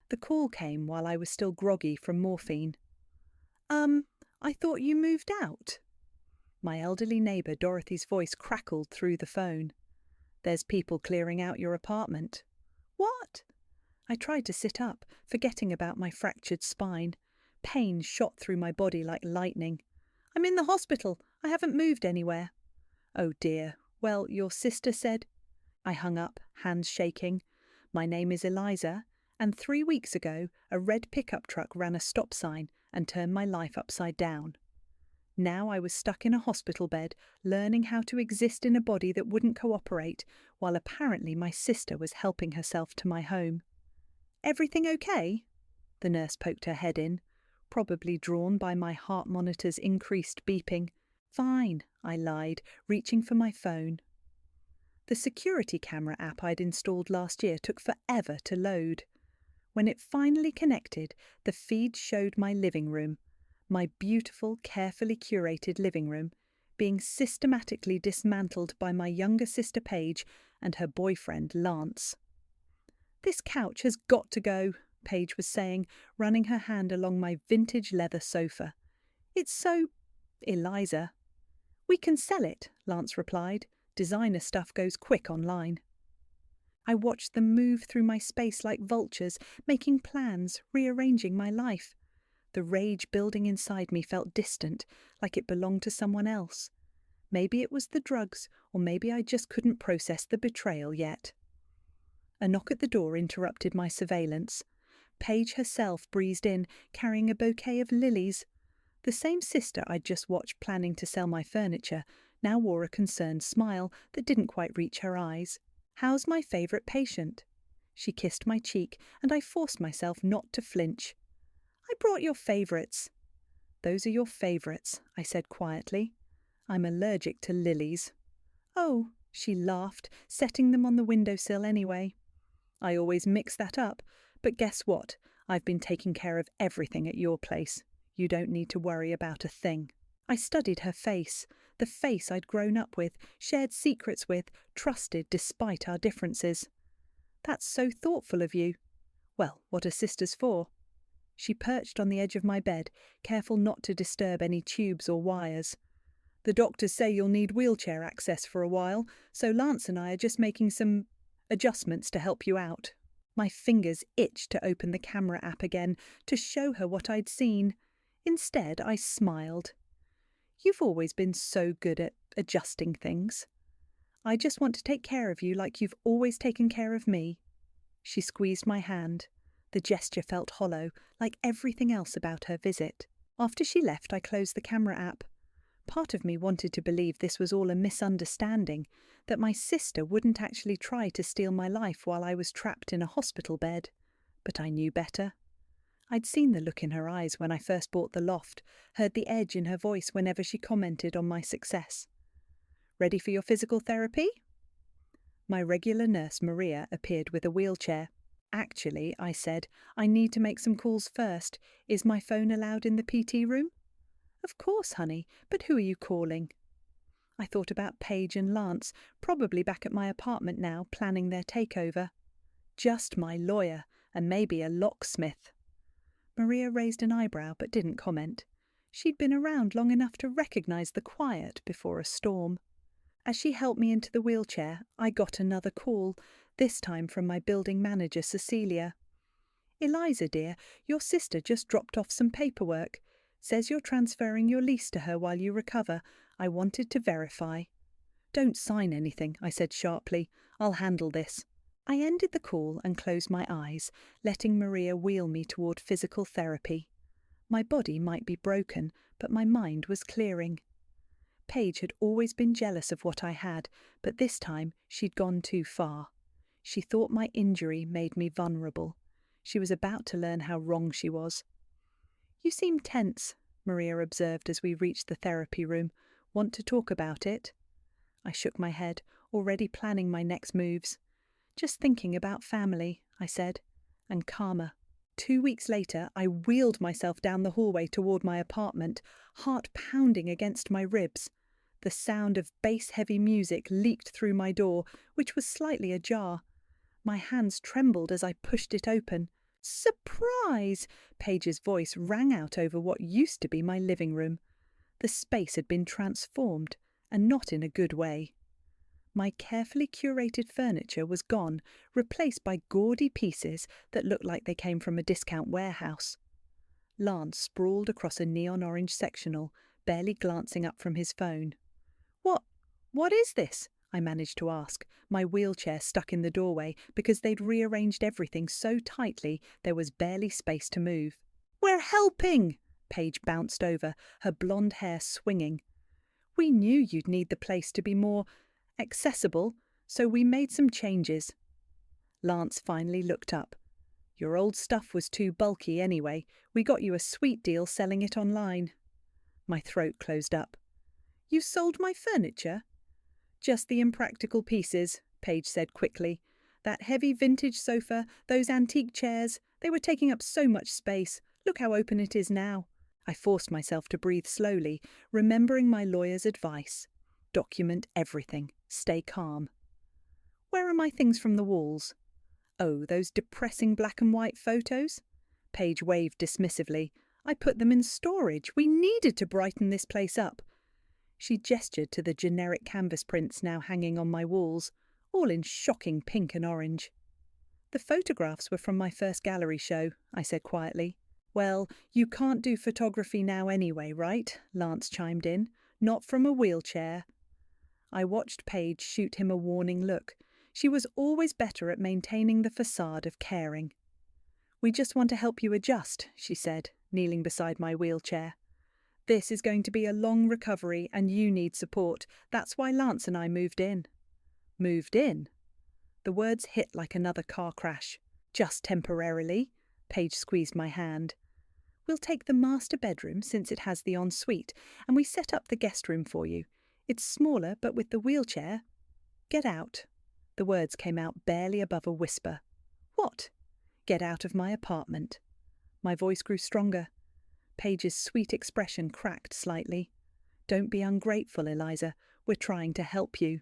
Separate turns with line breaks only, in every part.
The call came while I was still groggy from morphine. Um, I thought you moved out. My elderly neighbour Dorothy's voice crackled through the phone. There's people clearing out your apartment. What? I tried to sit up, forgetting about my fractured spine. Pain shot through my body like lightning. I'm in the hospital. I haven't moved anywhere. Oh dear. Well, your sister said... I hung up, hands shaking. My name is Eliza, and 3 weeks ago a red pickup truck ran a stop sign and turned my life upside down. Now I was stuck in a hospital bed, learning how to exist in a body that wouldn't cooperate, while apparently my sister was helping herself to my home. Everything okay? The nurse poked her head in, probably drawn by my heart monitor's increased beeping. Fine, I lied, reaching for my phone. The security camera app I'd installed last year took forever to load. When it finally connected, the feed showed my living room, my beautiful, carefully curated living room, being systematically dismantled by my younger sister Paige and her boyfriend Lance. This couch has got to go, Paige was saying, running her hand along my vintage leather sofa. It's so... Eliza. We can sell it, Lance replied. Designer stuff goes quick online. I watched them move through my space like vultures, making plans, rearranging my life. The rage building inside me felt distant, like it belonged to someone else. Maybe it was the drugs, or maybe I just couldn't process the betrayal yet. A knock at the door interrupted my surveillance. Paige herself breezed in, carrying a bouquet of lilies. The same sister I'd just watched planning to sell my furniture now wore a concerned smile that didn't quite reach her eyes. How's my favourite patient? She kissed my cheek, and I forced myself not to flinch. I brought your favourites. Those are your favourites, I said quietly. I'm allergic to lilies. Oh, she laughed, setting them on the windowsill anyway. I always mix that up, but guess what? I've been taking care of everything at your place. You don't need to worry about a thing. I studied her face, the face I'd grown up with, shared secrets with, trusted despite our differences. That's so thoughtful of you. Well, what are sisters for? She perched on the edge of my bed, careful not to disturb any tubes or wires. The doctors say you'll need wheelchair access for a while, so Lance and I are just making some adjustments to help you out. My fingers itched to open the camera app again, to show her what I'd seen. Instead, I smiled. You've always been so good at adjusting things. I just want to take care of you like you've always taken care of me. She squeezed my hand. The gesture felt hollow, like everything else about her visit. After she left, I closed the camera app. Part of me wanted to believe this was all a misunderstanding, that my sister wouldn't actually try to steal my life while I was trapped in a hospital bed. But I knew better. I'd seen the look in her eyes when I first bought the loft, heard the edge in her voice whenever she commented on my success. Ready for your physical therapy? My regular nurse, Maria, appeared with a wheelchair. Actually, I said, I need to make some calls first. Is my phone allowed in the PT room? Of course, honey, but who are you calling? I thought about Paige and Lance, probably back at my apartment now, planning their takeover. Just my lawyer, and maybe a locksmith. Maria raised an eyebrow but didn't comment. She'd been around long enough to recognize the quiet before a storm. As she helped me into the wheelchair, I got another call, this time from my building manager, Cecilia. Eliza, dear, your sister just dropped off some paperwork. Says you're transferring your lease to her while you recover. I wanted to verify. Don't sign anything, I said sharply. I'll handle this. I ended the call and closed my eyes, letting Maria wheel me toward physical therapy. My body might be broken, but my mind was clearing. Paige had always been jealous of what I had, but this time she'd gone too far. She thought my injury made me vulnerable. She was about to learn how wrong she was. You seem tense, Maria observed as we reached the therapy room. Want to talk about it? I shook my head, already planning my next moves. Just thinking about family, I said, and karma. 2 weeks later, I wheeled myself down the hallway toward my apartment, heart pounding against my ribs. The sound of bass-heavy music leaked through my door, which was slightly ajar. My hands trembled as I pushed it open. Surprise! Paige's voice rang out over what used to be my living room. The space had been transformed, and not in a good way. My carefully curated furniture was gone, replaced by gaudy pieces that looked like they came from a discount warehouse. Lance sprawled across a neon orange sectional, barely glancing up from his phone. What is this? I managed to ask, my wheelchair stuck in the doorway because they'd rearranged everything so tightly there was barely space to move. We're helping! Paige bounced over, her blonde hair swinging. We knew you'd need the place to be more accessible, so we made some changes. Lance finally looked up. Your old stuff was too bulky anyway. We got you a sweet deal selling it online. My throat closed up. You sold my furniture? Just the impractical pieces, Paige said quickly. That heavy vintage sofa, those antique chairs, they were taking up so much space. Look how open it is now. I forced myself to breathe slowly, remembering my lawyer's advice. Document everything. Stay calm. Where are my things from the walls? Oh, those depressing black and white photos? Paige waved dismissively. I put them in storage. We needed to brighten this place up. She gestured to the generic canvas prints now hanging on my walls, all in shocking pink and orange. The photographs were from my first gallery show, I said quietly. Well, you can't do photography now anyway, right? Lance chimed in. Not from a wheelchair. I watched Paige shoot him a warning look. She was always better at maintaining the facade of caring. We just want to help you adjust, she said, kneeling beside my wheelchair. This is going to be a long recovery and you need support. That's why Lance and I moved in. Moved in? The words hit like another car crash. Just temporarily. Paige squeezed my hand. We'll take the master bedroom since it has the ensuite, and we set up the guest room for you. It's smaller, but with the wheelchair. Get out. The words came out barely above a whisper. What? Get out of my apartment. My voice grew stronger. Paige's sweet expression cracked slightly. Don't be ungrateful, Eliza. We're trying to help you.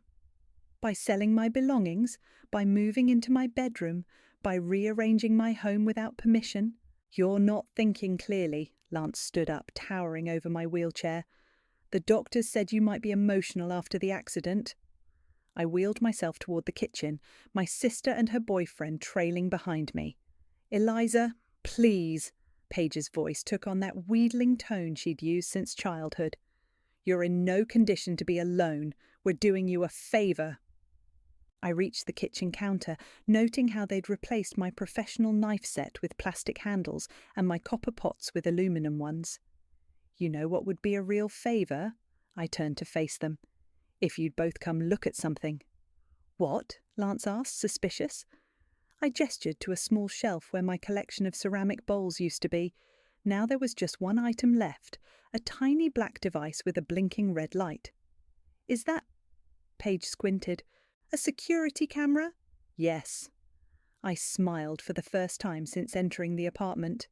By selling my belongings, by moving into my bedroom, by rearranging my home without permission. You're not thinking clearly. Lance stood up, towering over my wheelchair. The doctors said you might be emotional after the accident. I wheeled myself toward the kitchen, my sister and her boyfriend trailing behind me. Eliza, please. Paige's voice took on that wheedling tone she'd used since childhood. You're in no condition to be alone. We're doing you a favour. I reached the kitchen counter, noting how they'd replaced my professional knife set with plastic handles and my copper pots with aluminum ones. You know what would be a real favour? I turned to face them. If you'd both come look at something. What? Lance asked, suspicious. I gestured to a small shelf where my collection of ceramic bowls used to be. Now there was just one item left, a tiny black device with a blinking red light. Is that... Paige squinted. A security camera? Yes. I smiled for the first time since entering the apartment.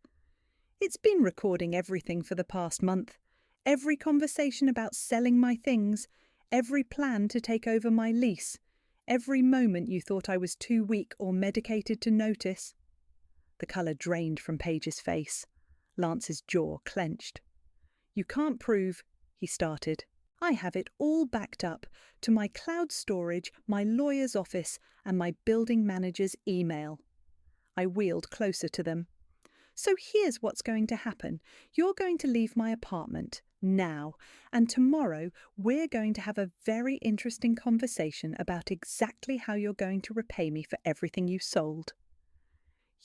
It's been recording everything for the past month. Every conversation about selling my things, every plan to take over my lease, every moment you thought I was too weak or medicated to notice. The colour drained from Paige's face. Lance's jaw clenched. You can't prove, he started. I have it all backed up to my cloud storage, my lawyer's office, and my building manager's email. I wheeled closer to them. So here's what's going to happen. You're going to leave my apartment now, and tomorrow we're going to have a very interesting conversation about exactly how you're going to repay me for everything you sold.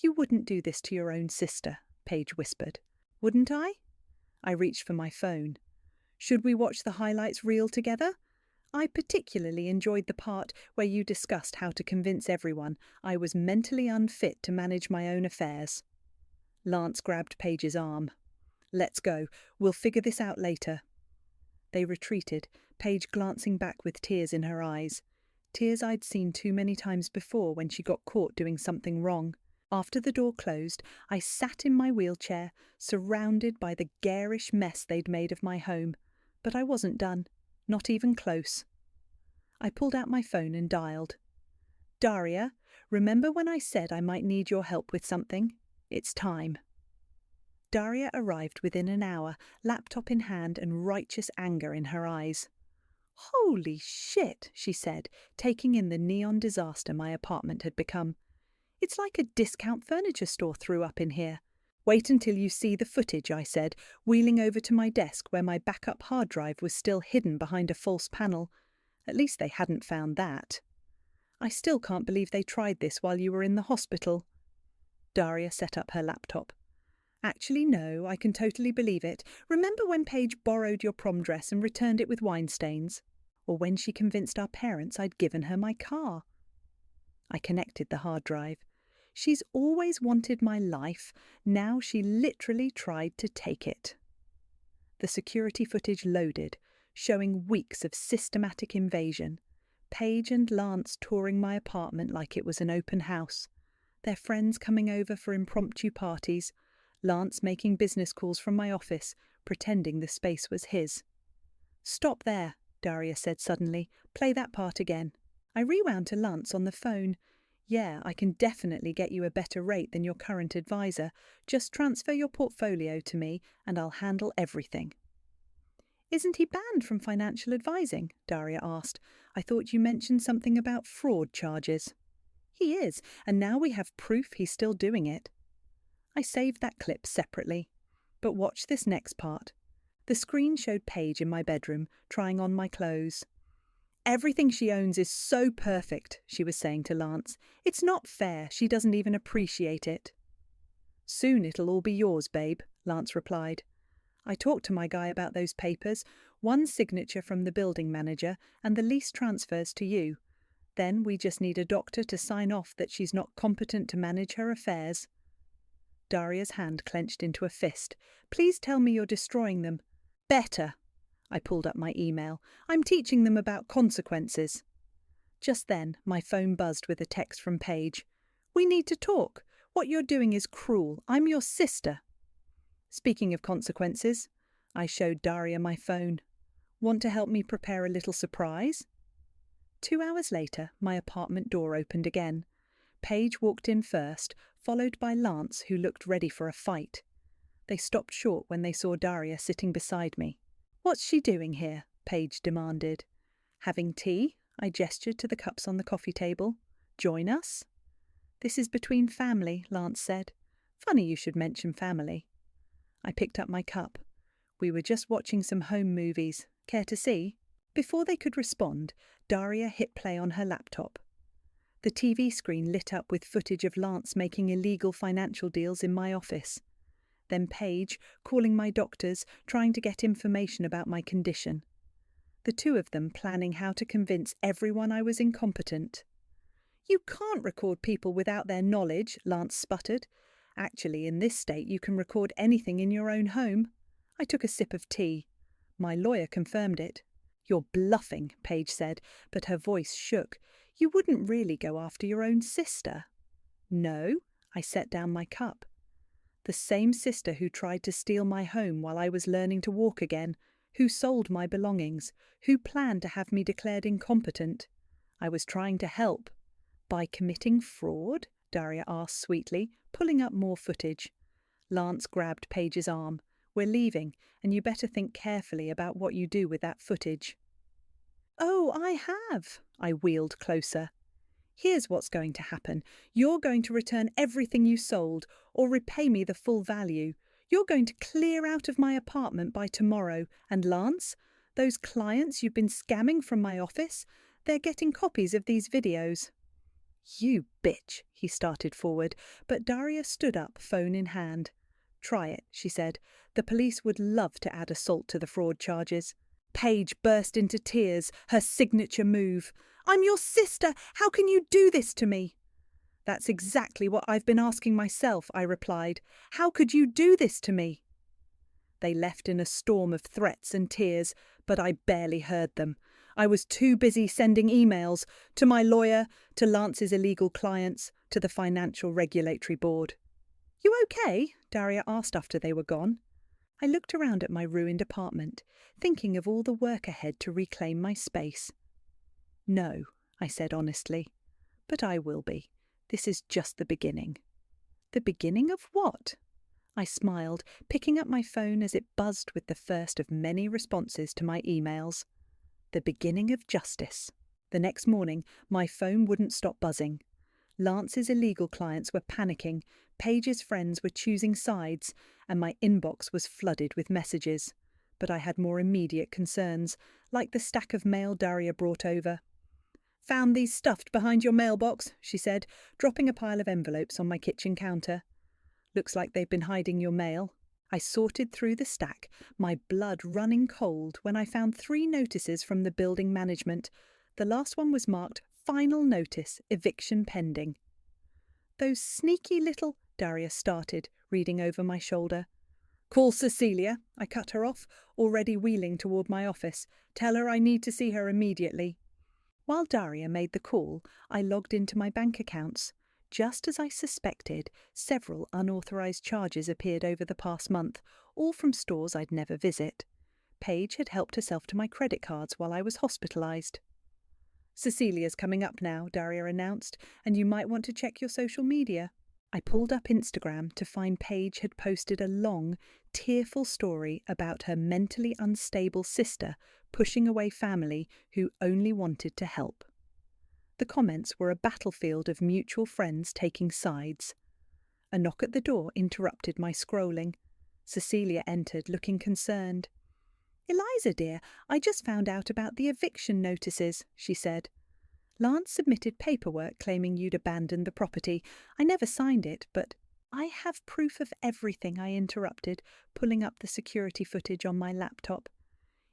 You wouldn't do this to your own sister, Paige whispered. Wouldn't I? I reached for my phone. Should we watch the highlights reel together? I particularly enjoyed the part where you discussed how to convince everyone I was mentally unfit to manage my own affairs. Lance grabbed Paige's arm. Let's go. We'll figure this out later. They retreated, Paige glancing back with tears in her eyes. Tears I'd seen too many times before when she got caught doing something wrong. After the door closed, I sat in my wheelchair, surrounded by the garish mess they'd made of my home. But I wasn't done. Not even close. I pulled out my phone and dialed. Daria, remember when I said I might need your help with something? It's time. Daria arrived within an hour, laptop in hand and righteous anger in her eyes. "Holy shit," she said, taking in the neon disaster my apartment had become. "It's like a discount furniture store threw up in here." "Wait until you see the footage," I said, wheeling over to my desk where my backup hard drive was still hidden behind a false panel. At least they hadn't found that. "I still can't believe they tried this while you were in the hospital." Daria set up her laptop. "Actually, no, I can totally believe it. Remember when Paige borrowed your prom dress and returned it with wine stains? Or when she convinced our parents I'd given her my car?" I connected the hard drive. She's always wanted my life. Now she literally tried to take it. The security footage loaded, showing weeks of systematic invasion. Paige and Lance touring my apartment like it was an open house. Their friends coming over for impromptu parties. Lance making business calls from my office, pretending the space was his. "Stop there," Daria said suddenly. "Play that part again." I rewound to Lance on the phone. "Yeah, I can definitely get you a better rate than your current advisor. Just transfer your portfolio to me and I'll handle everything." "Isn't he banned from financial advising?" Daria asked. "I thought you mentioned something about fraud charges." "He is, and now we have proof he's still doing it." I saved that clip separately. But watch this next part. The screen showed Paige in my bedroom, trying on my clothes. "Everything she owns is so perfect," she was saying to Lance. "It's not fair. She doesn't even appreciate it." "Soon it'll all be yours, babe," Lance replied. "I talked to my guy about those papers, one signature from the building manager and the lease transfers to you. Then we just need a doctor to sign off that she's not competent to manage her affairs." Daria's hand clenched into a fist. "Please tell me you're destroying them." "Better." I pulled up my email. "I'm teaching them about consequences." Just then, my phone buzzed with a text from Paige. "We need to talk. What you're doing is cruel. I'm your sister." Speaking of consequences, I showed Daria my phone. "Want to help me prepare a little surprise?" 2 hours later, my apartment door opened again. Paige walked in first, followed by Lance, who looked ready for a fight. They stopped short when they saw Daria sitting beside me. "What's she doing here?" Paige demanded. "Having tea?" I gestured to the cups on the coffee table. "Join us?" "This is between family," Lance said. "Funny you should mention family." I picked up my cup. "We were just watching some home movies. Care to see?" Before they could respond, Daria hit play on her laptop. The TV screen lit up with footage of Lance making illegal financial deals in my office. Then Paige, calling my doctors, trying to get information about my condition. The two of them planning how to convince everyone I was incompetent. "You can't record people without their knowledge," Lance sputtered. "Actually, in this state you can record anything in your own home." I took a sip of tea. My lawyer confirmed it. "You're bluffing," Paige said, but her voice shook. "You wouldn't really go after your own sister." "No," I set down my cup. "The same sister who tried to steal my home while I was learning to walk again, who sold my belongings, who planned to have me declared incompetent. I was trying to help." "By committing fraud?" Daria asked sweetly, pulling up more footage. Lance grabbed Paige's arm. "We're leaving, and you better think carefully about what you do with that footage." "Oh, I have." I wheeled closer. "Here's what's going to happen. You're going to return everything you sold, or repay me the full value. You're going to clear out of my apartment by tomorrow. And Lance, those clients you've been scamming from my office, they're getting copies of these videos." "You bitch," he started forward, but Daria stood up, phone in hand. "Try it," she said. "The police would love to add assault to the fraud charges." Paige burst into tears, her signature move. "I'm your sister! How can you do this to me?" "That's exactly what I've been asking myself," I replied. "How could you do this to me?" They left in a storm of threats and tears, but I barely heard them. I was too busy sending emails to my lawyer, to Lance's illegal clients, to the Financial Regulatory Board. "You okay?" Daria asked after they were gone. I looked around at my ruined apartment, thinking of all the work ahead to reclaim my space. "No," I said honestly, "but I will be. This is just the beginning." The beginning of what? I smiled, picking up my phone as it buzzed with the first of many responses to my emails. The beginning of justice. The next morning, my phone wouldn't stop buzzing. Lance's illegal clients were panicking, Paige's friends were choosing sides, and my inbox was flooded with messages. But I had more immediate concerns, like the stack of mail Daria brought over. "Found these stuffed behind your mailbox," she said, dropping a pile of envelopes on my kitchen counter. "Looks like they've been hiding your mail." I sorted through the stack, my blood running cold, when I found 3 notices from the building management. The last one was marked "Final Notice, Eviction Pending." "Those sneaky little—" Daria started, reading over my shoulder. "Call Cecilia," I cut her off, already wheeling toward my office. "Tell her I need to see her immediately." While Daria made the call, I logged into my bank accounts. Just as I suspected, several unauthorized charges appeared over the past month, all from stores I'd never visit. Paige had helped herself to my credit cards while I was hospitalized. "Cecilia's coming up now," Daria announced, "and you might want to check your social media." I pulled up Instagram to find Paige had posted a long, tearful story about her mentally unstable sister pushing away family who only wanted to help. The comments were a battlefield of mutual friends taking sides. A knock at the door interrupted my scrolling. Cecilia entered, looking concerned. "Eliza, dear, I just found out about the eviction notices," she said. "Lance submitted paperwork claiming you'd abandoned the property. I never signed it, but—" "I have proof of everything," I interrupted, pulling up the security footage on my laptop,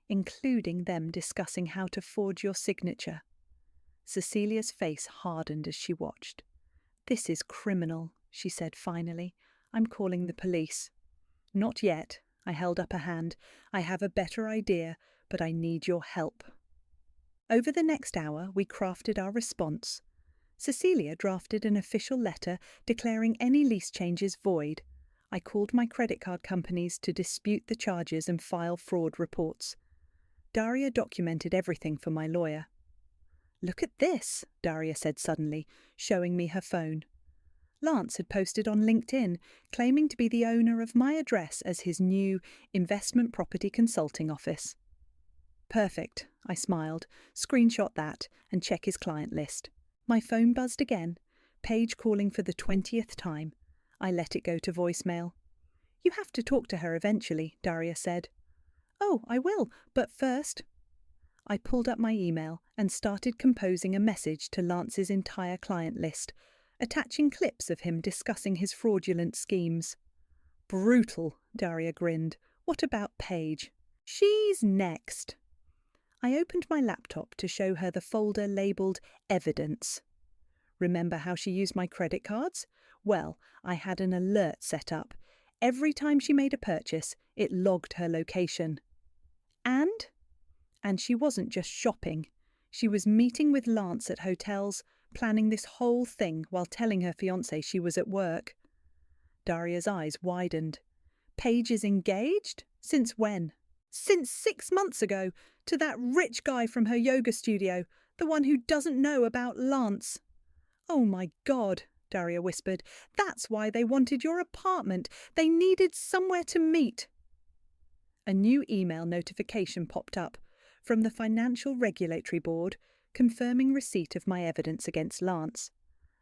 "including them discussing how to forge your signature." Cecilia's face hardened as she watched. "This is criminal," she said finally. "I'm calling the police." "Not yet." I held up a hand. "I have a better idea, but I need your help." Over the next hour, we crafted our response. Cecilia drafted an official letter declaring any lease changes void. I called my credit card companies to dispute the charges and file fraud reports. Daria documented everything for my lawyer. "Look at this," Daria said suddenly, showing me her phone. Lance had posted on LinkedIn, claiming to be the owner of my address as his new investment property consulting office. "Perfect," I smiled. "Screenshot that and check his client list." My phone buzzed again, Paige calling for the 20th time. I let it go to voicemail. "You have to talk to her eventually," Daria said. "Oh, I will, but first—" I pulled up my email and started composing a message to Lance's entire client list, attaching clips of him discussing his fraudulent schemes. "Brutal," Daria grinned. "What about Paige?" "She's next." I opened my laptop to show her the folder labelled Evidence. Remember how she used my credit cards? Well, I had an alert set up. Every time she made a purchase, it logged her location. And she wasn't just shopping. She was meeting with Lance at hotels, planning this whole thing while telling her fiancé she was at work. Daria's eyes widened. "Paige is engaged? Since when?" "Since 6 months ago, to that rich guy from her yoga studio, the one who doesn't know about Lance." "Oh my God," Daria whispered. "That's why they wanted your apartment. They needed somewhere to meet." A new email notification popped up from the Financial Regulatory Board, confirming receipt of my evidence against Lance.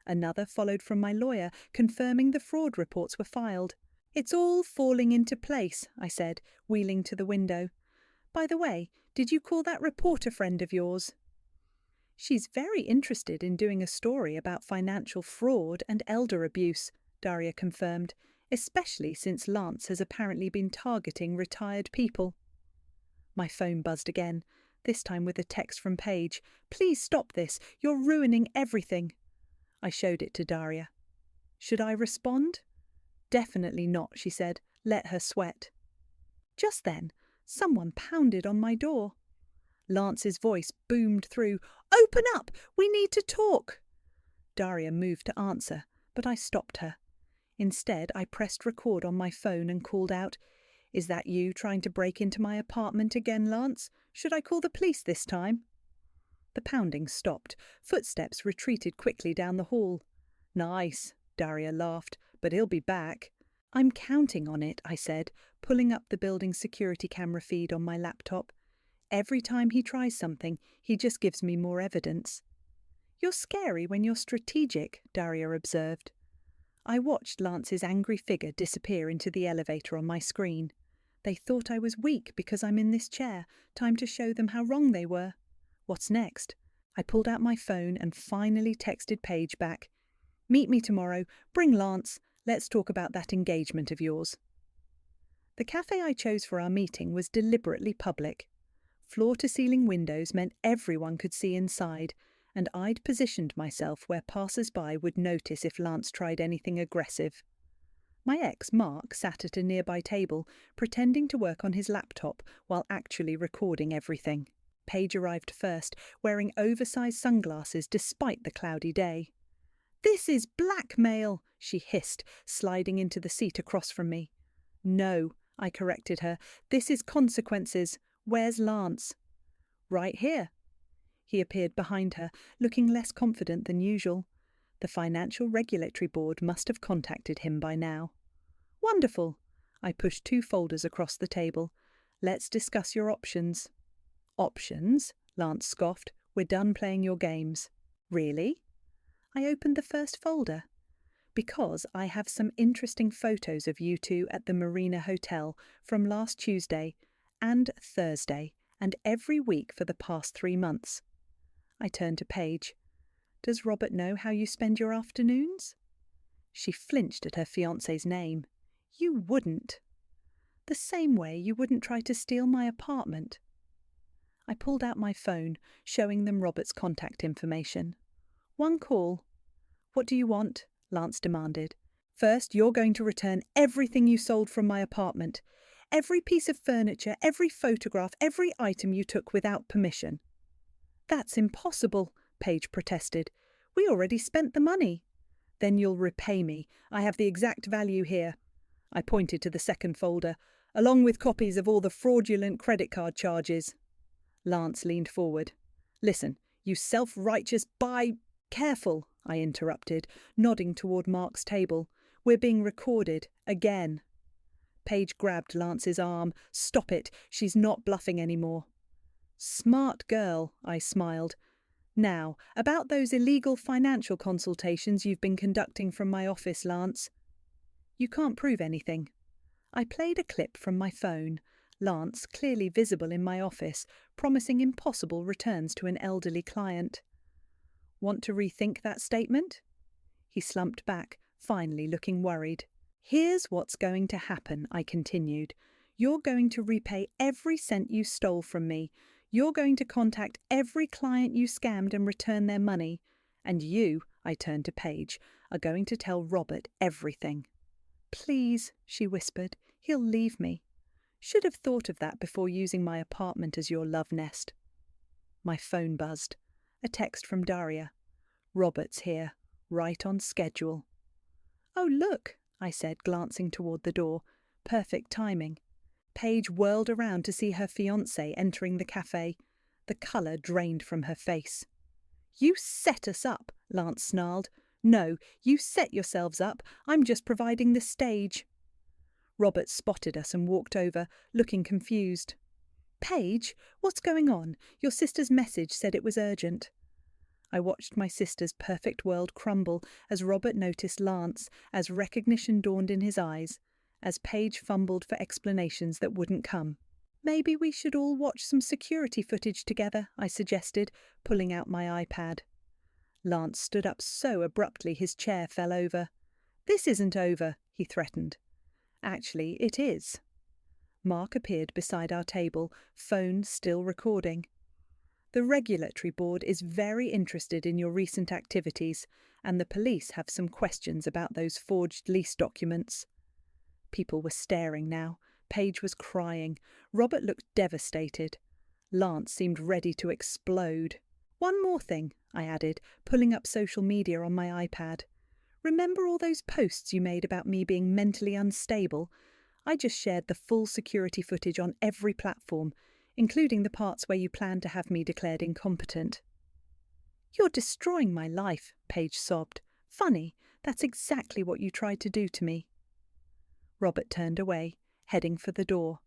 Another followed from my lawyer, confirming the fraud reports were filed. "It's all falling into place," I said, wheeling to the window. "By the way, did you call that reporter friend of yours?" "She's very interested in doing a story about financial fraud and elder abuse," Daria confirmed, "especially since Lance has apparently been targeting retired people." My phone buzzed again, this time with a text from Paige. "Please stop this. You're ruining everything." I showed it to Daria. "Should I respond?" "Definitely not," she said. "Let her sweat." Just then, someone pounded on my door. Lance's voice boomed through. "Open up! We need to talk!" Daria moved to answer, but I stopped her. Instead, I pressed record on my phone and called out, "Is that you trying to break into my apartment again, Lance? Should I call the police this time?" The pounding stopped. Footsteps retreated quickly down the hall. "Nice," Daria laughed. but he'll be back. I'm counting on it, I said, pulling up the building's security camera feed on my laptop. Every time he tries something, he just gives me more evidence. You're scary when you're strategic, Daria observed. I watched Lance's angry figure disappear into the elevator on my screen. They thought I was weak because I'm in this chair. Time to show them how wrong they were. What's next? I pulled out my phone and finally texted Paige back. Meet me tomorrow. Bring Lance. Let's talk about that engagement of yours. The cafe I chose for our meeting was deliberately public. Floor-to-ceiling windows meant everyone could see inside, and I'd positioned myself where passers-by would notice if Lance tried anything aggressive. My ex, Mark, sat at a nearby table, pretending to work on his laptop while actually recording everything. Paige arrived first, wearing oversized sunglasses despite the cloudy day. "This is blackmail," she hissed, sliding into the seat across from me. "No," I corrected her. "This is consequences. Where's Lance?" "Right here." He appeared behind her, looking less confident than usual. The Financial Regulatory Board must have contacted him by now. "Wonderful." I pushed 2 folders across the table. "Let's discuss your options." "Options?" Lance scoffed. "We're done playing your games." "Really?" I opened the first folder. "Because I have some interesting photos of you two at the Marina Hotel from last Tuesday and Thursday and every week for the past 3 months. I turned to Paige. "Does Robert know how you spend your afternoons?" She flinched at her fiancé's name. "You wouldn't." "The same way you wouldn't try to steal my apartment." I pulled out my phone, showing them Robert's contact information. "One call." "What do you want?" Lance demanded. "First, you're going to return everything you sold from my apartment. Every piece of furniture, every photograph, every item you took without permission." "That's impossible," Paige protested. "We already spent the money." "Then you'll repay me. I have the exact value here." I pointed to the second folder, "along with copies of all the fraudulent credit card charges." Lance leaned forward. "Listen, you self-righteous Careful," I interrupted, nodding toward Mark's table. "We're being recorded, again." Paige grabbed Lance's arm. "Stop it. She's not bluffing anymore." "Smart girl," I smiled. "Now, about those illegal financial consultations you've been conducting from my office, Lance." "You can't prove anything." I played a clip from my phone. Lance, clearly visible in my office, promising impossible returns to an elderly client. "Want to rethink that statement?" He slumped back, finally looking worried. "Here's what's going to happen," I continued. "You're going to repay every cent you stole from me. You're going to contact every client you scammed and return their money. And you," I turned to Paige, "are going to tell Robert everything." "Please," she whispered, "he'll leave me. Should have thought of that before using my apartment as your love nest." My phone buzzed. A text from Daria. "Robert's here, right on schedule." "Oh, look," I said, glancing toward the door. Perfect timing. Paige whirled around to see her fiancé entering the cafe. The colour drained from her face. "You set us up," Lance snarled. "No, you set yourselves up. I'm just providing the stage." Robert spotted us and walked over, looking confused. "Paige, what's going on? Your sister's message said it was urgent." I watched my sister's perfect world crumble as Robert noticed Lance, as recognition dawned in his eyes, as Paige fumbled for explanations that wouldn't come. "Maybe we should all watch some security footage together," I suggested, pulling out my iPad. Lance stood up so abruptly his chair fell over. "This isn't over," he threatened. "Actually, it is." Mark appeared beside our table, phone still recording. "The Regulatory Board is very interested in your recent activities, and the police have some questions about those forged lease documents." People were staring now. Paige was crying. Robert looked devastated. Lance seemed ready to explode. "One more thing," I added, pulling up social media on my iPad. "Remember all those posts you made about me being mentally unstable? I just shared the full security footage on every platform, including the parts where you planned to have me declared incompetent." "You're destroying my life," Paige sobbed. "Funny, That's exactly what you tried to do to me." Robert turned away, heading for the door.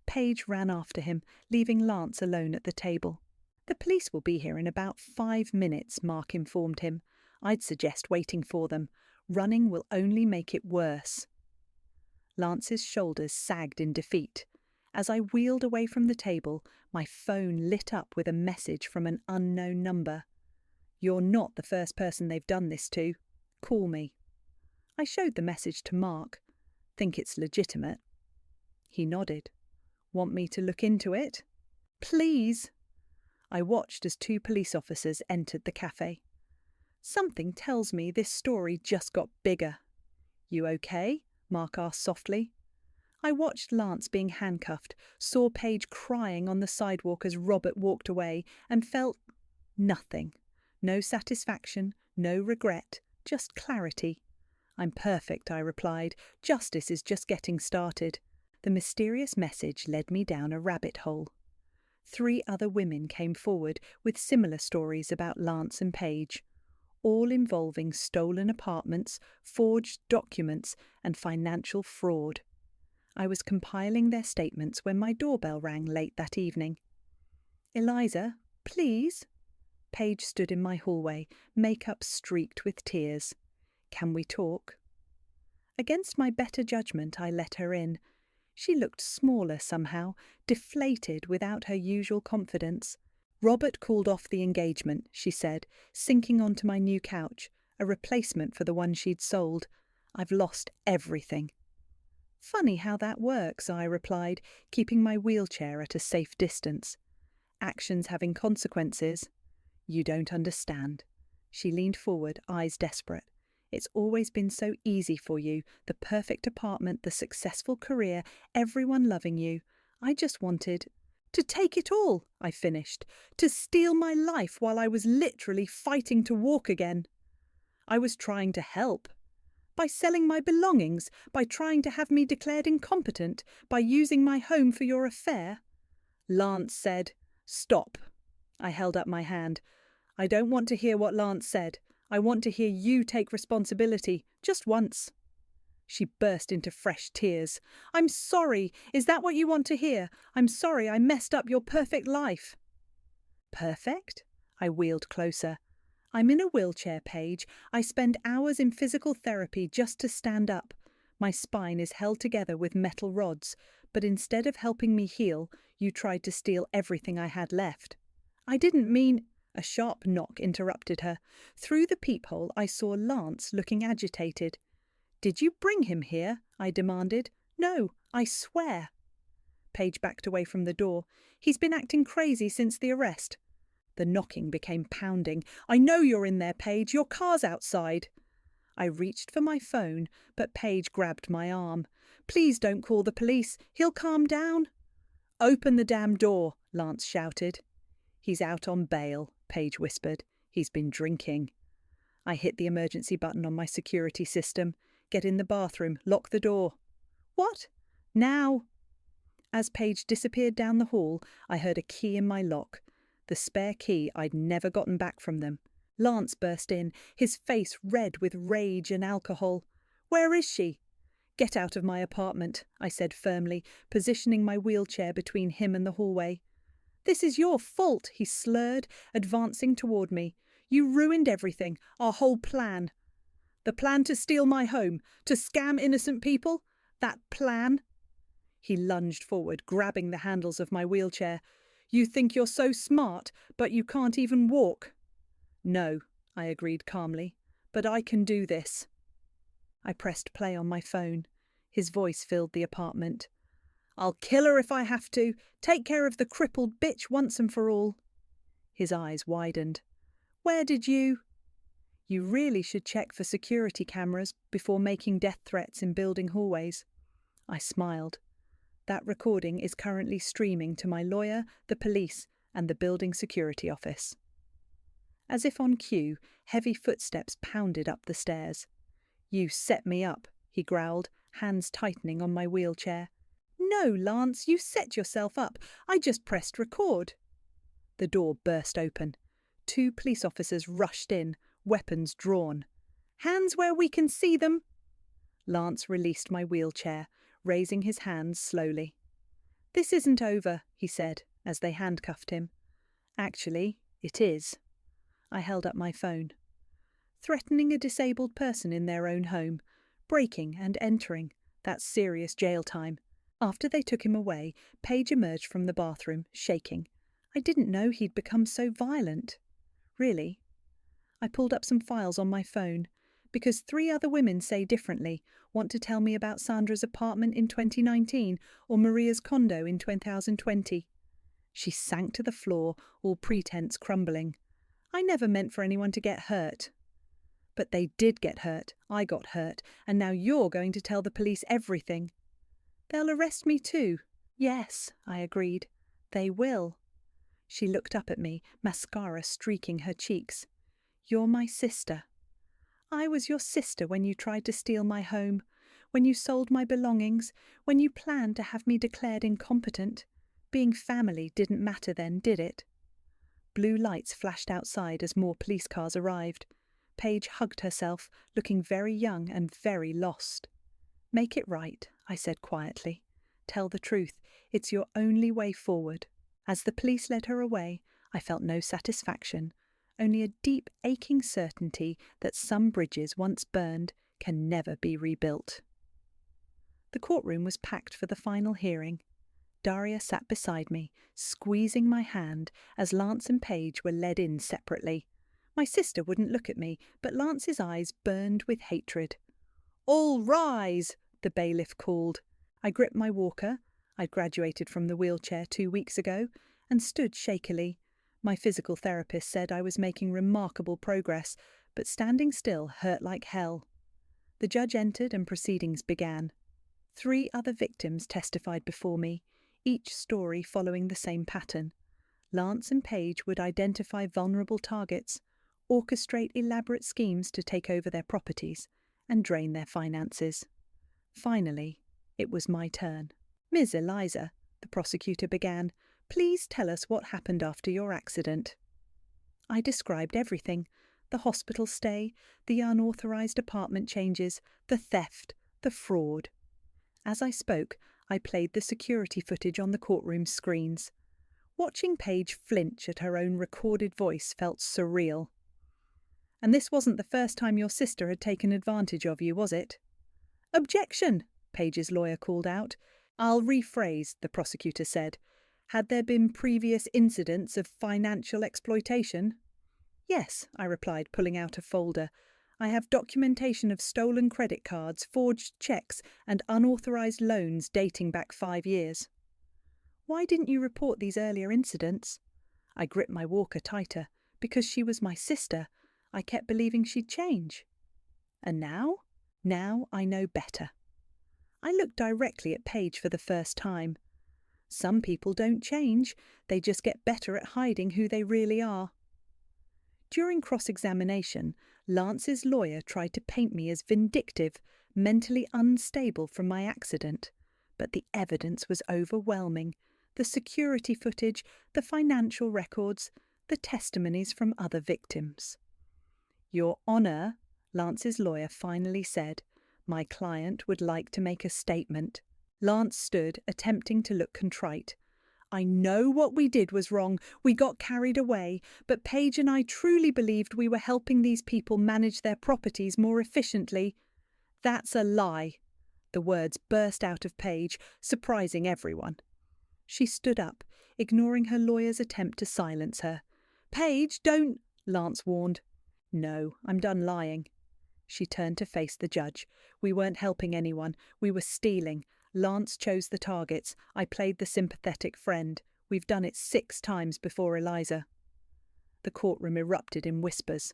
Paige ran after him, leaving Lance alone at the table. "The police will be here in about 5 minutes," Mark informed him. "I'd suggest waiting for them. Running will only make it worse." Lance's shoulders sagged in defeat. As I wheeled away from the table, my phone lit up with a message from an unknown number. "You're not the first person they've done this to. Call me." I showed the message to Mark. "Think it's legitimate?" He nodded. "Want me to look into it?" "Please." I watched as 2 police officers entered the cafe. Something tells me this story just got bigger. "You okay?" Mark asked softly. I watched Lance being handcuffed, saw Paige crying on the sidewalk as Robert walked away, and felt nothing. No satisfaction, no regret, just clarity. "I'm perfect," I replied. "Justice is just getting started." The mysterious message led me down a rabbit hole. 3 other women came forward with similar stories about Lance and Paige, all involving stolen apartments, forged documents, and financial fraud. I was compiling their statements when my doorbell rang late that evening. "Eliza, please?" Paige stood in my hallway, makeup streaked with tears. "Can we talk?" Against my better judgment, I let her in. She looked smaller somehow, deflated without her usual confidence. "Robert called off the engagement," she said, sinking onto my new couch, a replacement for the one she'd sold. "I've lost everything." "Funny how that works," I replied, keeping my wheelchair at a safe distance. "Actions having consequences." "You don't understand." She leaned forward, eyes desperate. "It's always been so easy for you, the perfect apartment, the successful career, everyone loving you. I just wanted to take it all," I finished, "to steal my life while I was literally fighting to walk again. I was trying to help. By selling my belongings, by trying to have me declared incompetent, by using my home for your affair." Lance said, "Stop." I held up my hand. "I don't want to hear what Lance said. I want to hear you take responsibility, just once." She burst into fresh tears. "I'm sorry. Is that what you want to hear? I'm sorry I messed up your perfect life." "Perfect?" I wheeled closer. "I'm in a wheelchair, Paige. I spend hours in physical therapy just to stand up. My spine is held together with metal rods, but instead of helping me heal, you tried to steal everything I had left." "I didn't mean—" A sharp knock interrupted her. Through the peephole I saw Lance looking agitated. "Did you bring him here?" I demanded. "No, I swear." Paige backed away from the door. "He's been acting crazy since the arrest." The knocking became pounding. "I know you're in there, Paige. Your car's outside." I reached for my phone, but Paige grabbed my arm. "Please don't call the police. He'll calm down." "Open the damn door," Lance shouted. "He's out on bail," Paige whispered. "He's been drinking." I hit the emergency button on my security system. "Get in the bathroom. Lock the door." "What? Now?" As Paige disappeared down the hall, I heard a key in my lock. The spare key I'd never gotten back from them. Lance burst in, his face red with rage and alcohol. "Where is she?" "Get out of my apartment," I said firmly, positioning my wheelchair between him and the hallway. "This is your fault," he slurred, advancing toward me. "You ruined everything, our whole plan." "The plan to steal my home, to scam innocent people? That plan?" He lunged forward, grabbing the handles of my wheelchair. "You think you're so smart, but you can't even walk." "No," I agreed calmly, "but I can do this." I pressed play on my phone. His voice filled the apartment. "I'll kill her if I have to. Take care of the crippled bitch once and for all." His eyes widened. "Where did you—" "You really should check for security cameras before making death threats in building hallways." I smiled. "That recording is currently streaming to my lawyer, the police, and the building security office." As if on cue, heavy footsteps pounded up the stairs. "You set me up," he growled, hands tightening on my wheelchair. "No, Lance, you set yourself up. I just pressed record." The door burst open. 2 police officers rushed in, weapons drawn. Hands where we can see them. Lance released my wheelchair, raising his hands slowly. This isn't over, he said, as they handcuffed him. Actually, it is. I held up my phone. Threatening a disabled person in their own home, breaking and entering, that's serious jail time. After they took him away, Paige emerged from the bathroom, shaking. I didn't know he'd become so violent. Really? I pulled up some files on my phone. Because 3 other women say differently, want to tell me about Sandra's apartment in 2019 or Maria's condo in 2020. She sank to the floor, all pretense crumbling. I never meant for anyone to get hurt. But they did get hurt. I got hurt. And now you're going to tell the police everything. They'll arrest me too. Yes, I agreed. They will. She looked up at me, mascara streaking her cheeks. You're my sister. I was your sister when you tried to steal my home, when you sold my belongings, when you planned to have me declared incompetent. Being family didn't matter then, did it? Blue lights flashed outside as more police cars arrived. Paige hugged herself, looking very young and very lost. Make it right, I said quietly. Tell the truth. It's your only way forward. As the police led her away, I felt no satisfaction, only a deep, aching certainty that some bridges once burned can never be rebuilt. The courtroom was packed for the final hearing. Daria sat beside me, squeezing my hand as Lance and Paige were led in separately. My sister wouldn't look at me, but Lance's eyes burned with hatred. All rise, the bailiff called. I gripped my walker. I'd graduated from the wheelchair 2 weeks ago, and stood shakily. My physical therapist said I was making remarkable progress, but standing still hurt like hell. The judge entered and proceedings began. 3 other victims testified before me, each story following the same pattern. Lance and Paige would identify vulnerable targets, orchestrate elaborate schemes to take over their properties, and drain their finances. Finally, it was my turn. Ms. Eliza, the prosecutor began, please tell us what happened after your accident. I described everything: the hospital stay, the unauthorized apartment changes, the theft, the fraud. As I spoke, I played the security footage on the courtroom screens. Watching Paige flinch at her own recorded voice felt surreal. And this wasn't the first time your sister had taken advantage of you, was it? Objection, Paige's lawyer called out. I'll rephrase, the prosecutor said. Had there been previous incidents of financial exploitation? Yes, I replied, pulling out a folder. I have documentation of stolen credit cards, forged checks, and unauthorized loans dating back 5 years. Why didn't you report these earlier incidents? I gripped my walker tighter. Because she was my sister. I kept believing she'd change. And now? Now I know better. I looked directly at Paige for the first time. Some people don't change, they just get better at hiding who they really are. During cross-examination, Lance's lawyer tried to paint me as vindictive, mentally unstable from my accident, but the evidence was overwhelming. The security footage, the financial records, the testimonies from other victims. Your Honour, Lance's lawyer finally said, my client would like to make a statement. Lance stood, attempting to look contrite. I know what we did was wrong. We got carried away, but Paige and I truly believed we were helping these people manage their properties more efficiently. That's a lie. The words burst out of Paige, surprising everyone. She stood up, ignoring her lawyer's attempt to silence her. Paige, don't, Lance warned. No, I'm done lying. She turned to face the judge. We weren't helping anyone. We were stealing. Lance chose the targets. I played the sympathetic friend. We've done it 6 times before Eliza. The courtroom erupted in whispers.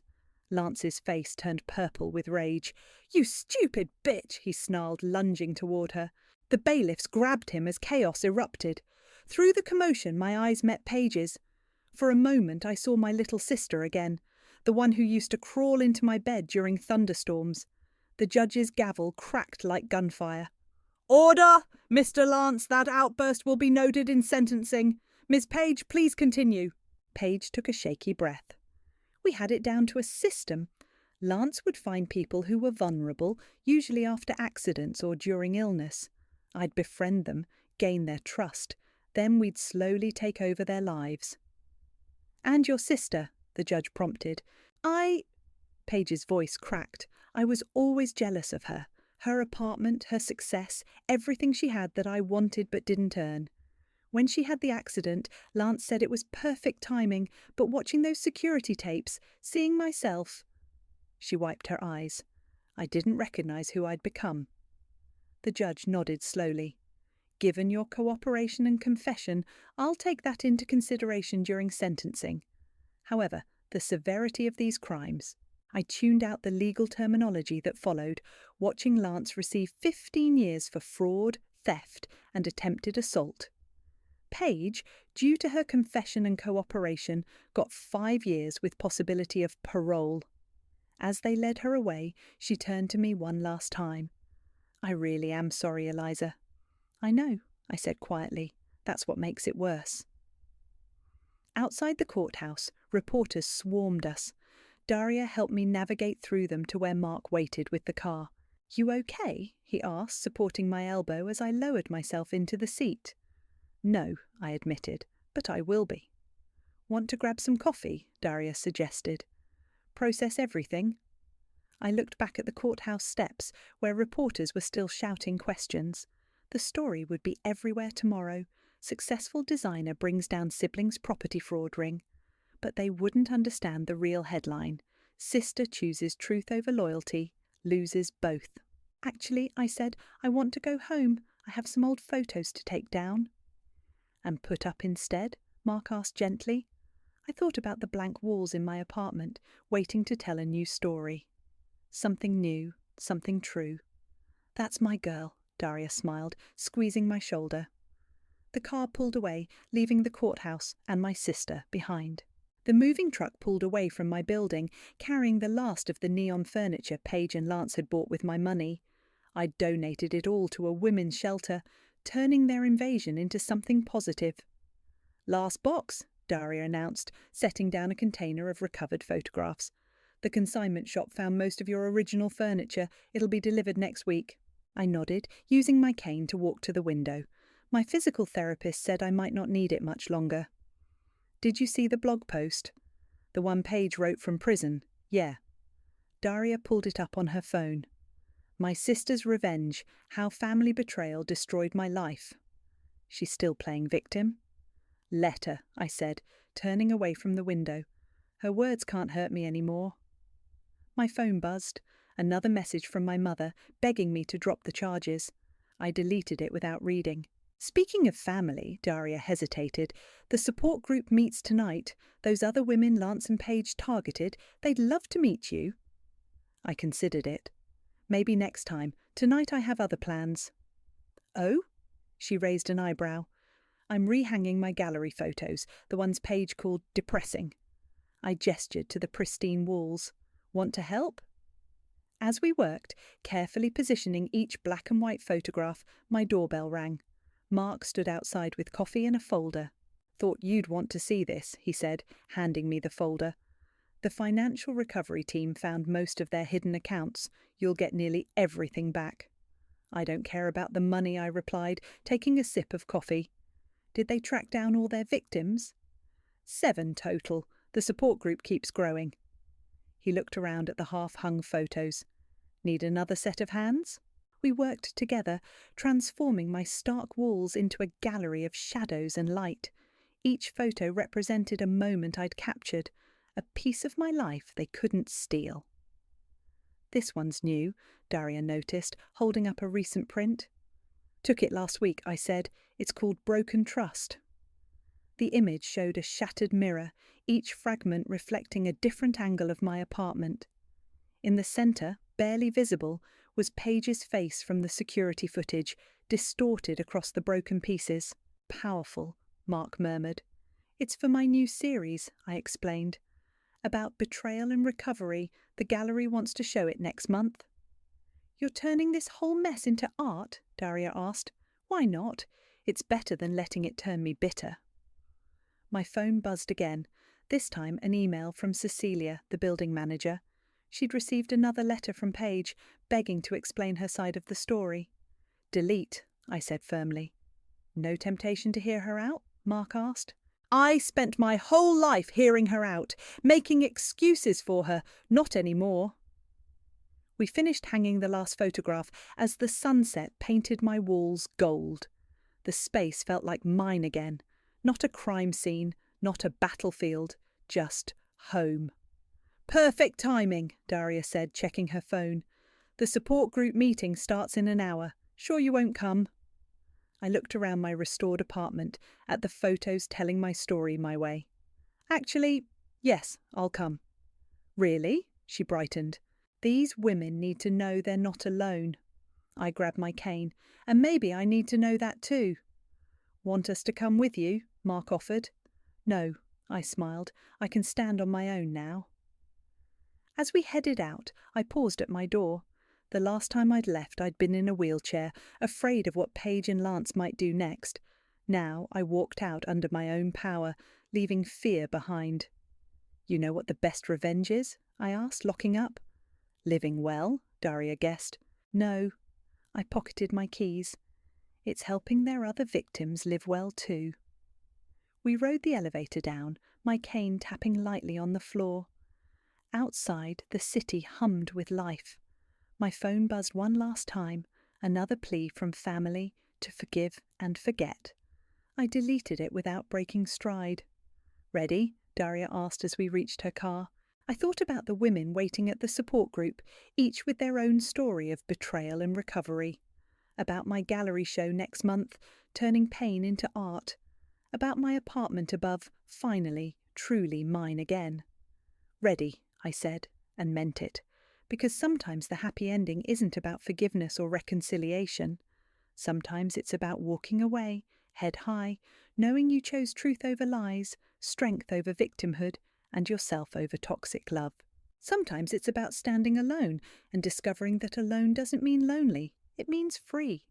Lance's face turned purple with rage. You stupid bitch, he snarled, lunging toward her. The bailiffs grabbed him as chaos erupted. Through the commotion, my eyes met Paige's. For a moment, I saw my little sister again, the one who used to crawl into my bed during thunderstorms. The judge's gavel cracked like gunfire. Order! Mr. Lance, that outburst will be noted in sentencing. Miss Paige, please continue. Paige took a shaky breath. We had it down to a system. Lance would find people who were vulnerable, usually after accidents or during illness. I'd befriend them, gain their trust. Then we'd slowly take over their lives. "And your sister," the judge prompted. Paige's voice cracked. "I was always jealous of her. Her apartment, her success, everything she had that I wanted but didn't earn. When she had the accident, Lance said it was perfect timing, but watching those security tapes, seeing myself..." She wiped her eyes. I didn't recognize who I'd become. The judge nodded slowly. "Given your cooperation and confession, I'll take that into consideration during sentencing. However, the severity of these crimes..." I tuned out the legal terminology that followed, watching Lance receive 15 years for fraud, theft, and attempted assault. Paige, due to her confession and cooperation, got 5 years with possibility of parole. As they led her away, she turned to me one last time. "I really am sorry, Eliza." "I know," I said quietly. "That's what makes it worse." Outside the courthouse, reporters swarmed us. Daria helped me navigate through them to where Mark waited with the car. "You okay?" he asked, supporting my elbow as I lowered myself into the seat. "No," I admitted, "but I will be." "Want to grab some coffee?" Daria suggested. "Process everything?" I looked back at the courthouse steps, where reporters were still shouting questions. The story would be everywhere tomorrow. Successful designer brings down siblings' property fraud ring. But they wouldn't understand the real headline. Sister chooses truth over loyalty, loses both. "Actually," I said, "I want to go home. I have some old photos to take down." "And put up instead?" Mark asked gently. I thought about the blank walls in my apartment, waiting to tell a new story. Something new, something true. "That's my girl," Daria smiled, squeezing my shoulder. The car pulled away, leaving the courthouse and my sister behind. The moving truck pulled away from my building, carrying the last of the neon furniture Paige and Lance had bought with my money. I'd donated it all to a women's shelter, turning their invasion into something positive. "Last box," Daria announced, setting down a container of recovered photographs. "The consignment shop found most of your original furniture. It'll be delivered next week." I nodded, using my cane to walk to the window. My physical therapist said I might not need it much longer. "Did you see the blog post?" "The one Paige wrote from prison?" "Yeah." Daria pulled it up on her phone. "My sister's revenge, how family betrayal destroyed my life." "She's still playing victim?" "Let her," I said, turning away from the window. "Her words can't hurt me anymore." My phone buzzed. Another message from my mother, begging me to drop the charges. I deleted it without reading. "Speaking of family," Daria hesitated, "the support group meets tonight. Those other women Lance and Paige targeted, they'd love to meet you." I considered it. "Maybe next time. Tonight I have other plans." "Oh?" She raised an eyebrow. "I'm rehanging my gallery photos, the ones Paige called depressing." I gestured to the pristine walls. "Want to help?" As we worked, carefully positioning each black and white photograph, my doorbell rang. Mark stood outside with coffee and a folder. "Thought you'd want to see this," he said, handing me the folder. "The financial recovery team found most of their hidden accounts. You'll get nearly everything back." "I don't care about the money," I replied, taking a sip of coffee. "Did they track down all their victims?" 7 total. The support group keeps growing." He looked around at the half-hung photos. "Need another set of hands?" We worked together, transforming my stark walls into a gallery of shadows and light. Each photo represented a moment I'd captured, a piece of my life they couldn't steal. "This one's new," Daria noticed, holding up a recent print. "Took it last week," I said. "It's called Broken Trust." The image showed a shattered mirror, each fragment reflecting a different angle of my apartment. In the centre, barely visible, was Paige's face from the security footage, distorted across the broken pieces. "Powerful," Mark murmured. "It's for my new series," I explained. "About betrayal and recovery. The gallery wants to show it next month." "You're turning this whole mess into art?" Daria asked. "Why not? It's better than letting it turn me bitter." My phone buzzed again, this time an email from Cecilia, the building manager. She'd received another letter from Paige, begging to explain her side of the story. Delete, I said firmly. No temptation to hear her out? Mark asked. I spent my whole life hearing her out, making excuses for her, not anymore. We finished hanging the last photograph as the sunset painted my walls gold. The space felt like mine again, not a crime scene, not a battlefield, just home. Perfect timing, Daria said, checking her phone. The support group meeting starts in an hour. Sure you won't come? I looked around my restored apartment at the photos telling my story my way. Actually, yes, I'll come. Really? She brightened. These women need to know they're not alone. I grabbed my cane, and maybe I need to know that too. Want us to come with you? Mark offered. No, I smiled. I can stand on my own now. As we headed out, I paused at my door. The last time I'd left, I'd been in a wheelchair, afraid of what Paige and Lance might do next. Now I walked out under my own power, leaving fear behind. You know what the best revenge is? I asked, locking up. Living well, Daria guessed. No. I pocketed my keys. It's helping their other victims live well too. We rode the elevator down, my cane tapping lightly on the floor. Outside, the city hummed with life. My phone buzzed one last time, another plea from family to forgive and forget. I deleted it without breaking stride. Ready? Daria asked as we reached her car. I thought about the women waiting at the support group, each with their own story of betrayal and recovery. About my gallery show next month, turning pain into art. About my apartment above, finally, truly mine again. Ready, I said, and meant it. Because sometimes the happy ending isn't about forgiveness or reconciliation. Sometimes it's about walking away, head high, knowing you chose truth over lies, strength over victimhood, and yourself over toxic love. Sometimes it's about standing alone and discovering that alone doesn't mean lonely, it means free.